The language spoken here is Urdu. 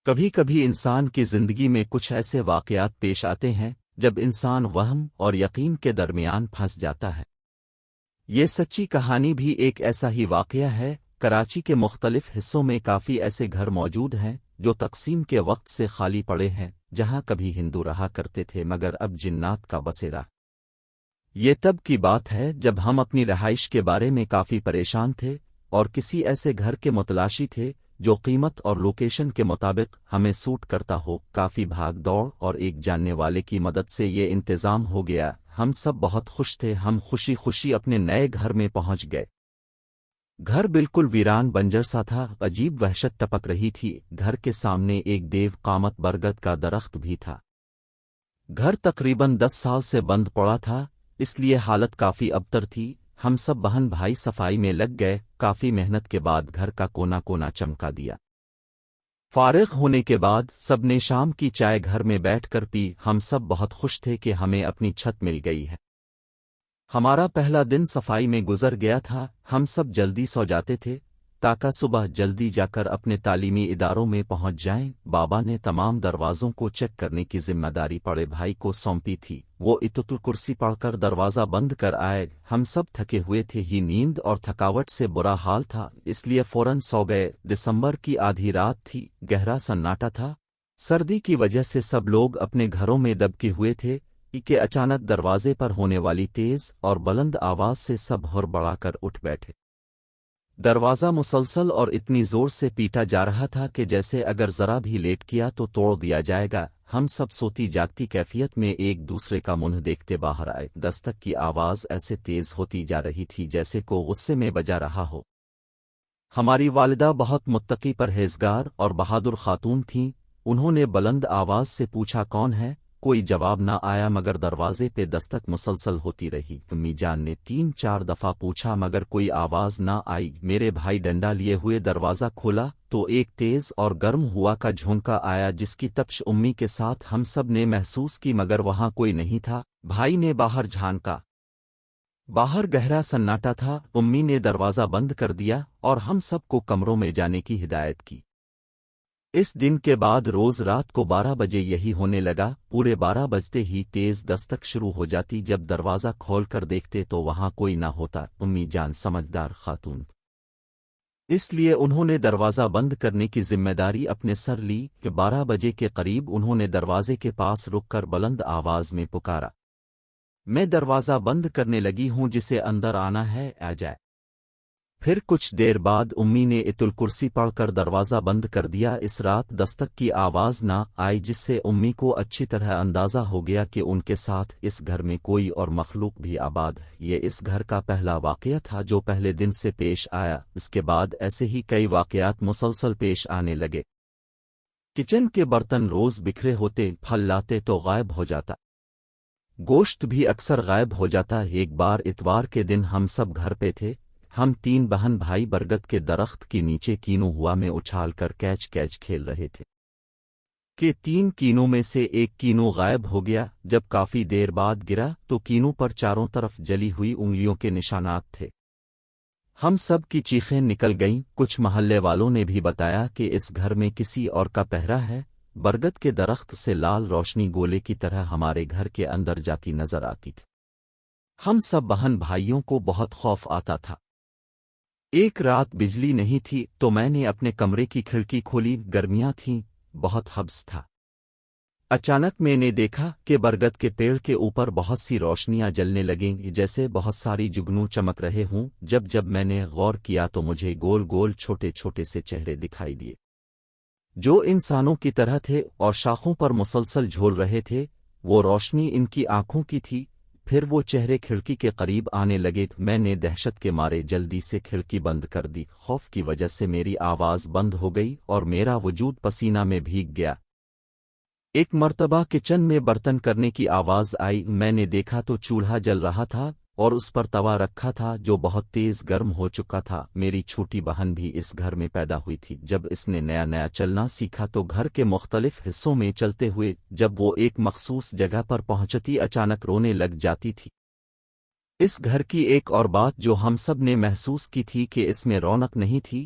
کبھی کبھی انسان کی زندگی میں کچھ ایسے واقعات پیش آتے ہیں جب انسان وہم اور یقین کے درمیان پھنس جاتا ہے۔ یہ سچی کہانی بھی ایک ایسا ہی واقعہ ہے۔ کراچی کے مختلف حصوں میں کافی ایسے گھر موجود ہیں جو تقسیم کے وقت سے خالی پڑے ہیں، جہاں کبھی ہندو رہا کرتے تھے مگر اب جنات کا بسیرا۔ یہ تب کی بات ہے جب ہم اپنی رہائش کے بارے میں کافی پریشان تھے اور کسی ایسے گھر کے متلاشی تھے جو قیمت اور لوکیشن کے مطابق ہمیں سوٹ کرتا ہو۔ کافی بھاگ دوڑ اور ایک جاننے والے کی مدد سے یہ انتظام ہو گیا۔ ہم سب بہت خوش تھے، ہم خوشی خوشی اپنے نئے گھر میں پہنچ گئے۔ گھر بالکل ویران بنجر سا تھا، عجیب وحشت ٹپک رہی تھی۔ گھر کے سامنے ایک دیو قامت برگد کا درخت بھی تھا۔ گھر تقریباً 10 سال سے بند پڑا تھا، اس لیے حالت کافی ابتر تھی۔ ہم سب بہن بھائی صفائی میں لگ گئے۔ کافی محنت کے بعد گھر کا کونا کونا چمکا دیا۔ فارغ ہونے کے بعد سب نے شام کی چائے گھر میں بیٹھ کر پی۔ ہم سب بہت خوش تھے کہ ہمیں اپنی چھت مل گئی ہے۔ ہمارا پہلا دن صفائی میں گزر گیا تھا۔ ہم سب جلدی سو جاتے تھے تاکہ صبح جلدی جا کر اپنے تعلیمی اداروں میں پہنچ جائیں۔ بابا نے تمام دروازوں کو چیک کرنے کی ذمہ داری بڑے بھائی کو سونپی تھی۔ وہ آیت الکرسی پڑھ کر دروازہ بند کر آئے۔ ہم سب تھکے ہوئے تھے، ہی نیند اور تھکاوٹ سے برا حال تھا، اس لیے فوراً سو گئے۔ دسمبر کی آدھی رات تھی، گہرا سناٹا تھا۔ سردی کی وجہ سے سب لوگ اپنے گھروں میں دبکے ہوئے تھے کہ اچانک دروازے پر ہونے والی تیز اور بلند آواز سے سب ہڑبڑا کر اٹھ بیٹھے۔ دروازہ مسلسل اور اتنی زور سے پیٹا جا رہا تھا کہ جیسے اگر ذرا بھی لیٹ کیا تو توڑ دیا جائے گا۔ ہم سب سوتی جاگتی کیفیت میں ایک دوسرے کا منہ دیکھتے باہر آئے۔ دستک کی آواز ایسے تیز ہوتی جا رہی تھی جیسے کو غصے میں بجا رہا ہو۔ ہماری والدہ بہت متقی پرہیزگار اور بہادر خاتون تھیں۔ انہوں نے بلند آواز سے پوچھا، کون ہے؟ کوئی جواب نہ آیا مگر دروازے پہ دستک مسلسل ہوتی رہی۔ امی جان نے 3-4 دفعہ پوچھا مگر کوئی آواز نہ آئی۔ میرے بھائی ڈنڈا لیے ہوئے دروازہ کھولا تو ایک تیز اور گرم ہوا کا جھونکا آیا جس کی تپش امی کے ساتھ ہم سب نے محسوس کی مگر وہاں کوئی نہیں تھا۔ بھائی نے باہر جھانکا، باہر گہرا سناٹا تھا۔ امی نے دروازہ بند کر دیا اور ہم سب کو کمروں میں جانے کی ہدایت کی۔ اس دن کے بعد روز رات کو 12 بجے یہی ہونے لگا۔ پورے 12 بجتے ہی تیز دستک شروع ہو جاتی۔ جب دروازہ کھول کر دیکھتے تو وہاں کوئی نہ ہوتا۔ امی جان سمجھدار خاتون، اس لیے انہوں نے دروازہ بند کرنے کی ذمہ داری اپنے سر لی کہ 12 بجے کے قریب انہوں نے دروازے کے پاس رک کر بلند آواز میں پکارا، میں دروازہ بند کرنے لگی ہوں، جسے اندر آنا ہے آ جائے۔ پھر کچھ دیر بعد امی نے آیت الکرسی پڑھ کر دروازہ بند کر دیا۔ اس رات دستک کی آواز نہ آئی جس سے امی کو اچھی طرح اندازہ ہو گیا کہ ان کے ساتھ اس گھر میں کوئی اور مخلوق بھی آباد ہے۔ یہ اس گھر کا پہلا واقعہ تھا جو پہلے دن سے پیش آیا۔ اس کے بعد ایسے ہی کئی واقعات مسلسل پیش آنے لگے۔ کچن کے برتن روز بکھرے ہوتے، پھل لاتے تو غائب ہو جاتا، گوشت بھی اکثر غائب ہو جاتا۔ ایک بار اتوار کے دن ہم سب گھر پہ تھے۔ ہم 3 بہن بھائی برگد کے درخت کے نیچے کینو ہوا میں اچھال کر کیچ کیچ کھیل رہے تھے کہ 3 کینوں میں سے ایک کینو غائب ہو گیا۔ جب کافی دیر بعد گرا تو کینو پر چاروں طرف جلی ہوئی انگلیوں کے نشانات تھے۔ ہم سب کی چیخیں نکل گئیں۔ کچھ محلے والوں نے بھی بتایا کہ اس گھر میں کسی اور کا پہرا ہے۔ برگد کے درخت سے لال روشنی گولے کی طرح ہمارے گھر کے اندر جاتی نظر آتی تھی۔ ہم سب بہن بھائیوں کو بہت خوف آتا تھا۔ ایک رات بجلی نہیں تھی تو میں نے اپنے کمرے کی کھڑکی کھولی، گرمیاں تھیں، بہت حبس تھا۔ اچانک میں نے دیکھا کہ برگد کے پیڑ کے اوپر بہت سی روشنیاں جلنے لگیں جیسے بہت ساری جگنو چمک رہے ہوں۔ جب میں نے غور کیا تو مجھے گول گول چھوٹے چھوٹے سے چہرے دکھائی دیے جو انسانوں کی طرح تھے اور شاخوں پر مسلسل جھول رہے تھے۔ وہ روشنی ان کی آنکھوں کی تھی۔ پھر وہ چہرے کھڑکی کے قریب آنے لگے۔ میں نے دہشت کے مارے جلدی سے کھڑکی بند کر دی۔ خوف کی وجہ سے میری آواز بند ہو گئی اور میرا وجود پسینہ میں بھیگ گیا۔ ایک مرتبہ کچن میں برتن کرنے کی آواز آئی۔ میں نے دیکھا تو چولہا جل رہا تھا اور اس پر توا رکھا تھا جو بہت تیز گرم ہو چکا تھا۔ میری چھوٹی بہن بھی اس گھر میں پیدا ہوئی تھی۔ جب اس نے نیا چلنا سیکھا تو گھر کے مختلف حصوں میں چلتے ہوئے جب وہ ایک مخصوص جگہ پر پہنچتی اچانک رونے لگ جاتی تھی۔ اس گھر کی ایک اور بات جو ہم سب نے محسوس کی تھی کہ اس میں رونق نہیں تھی۔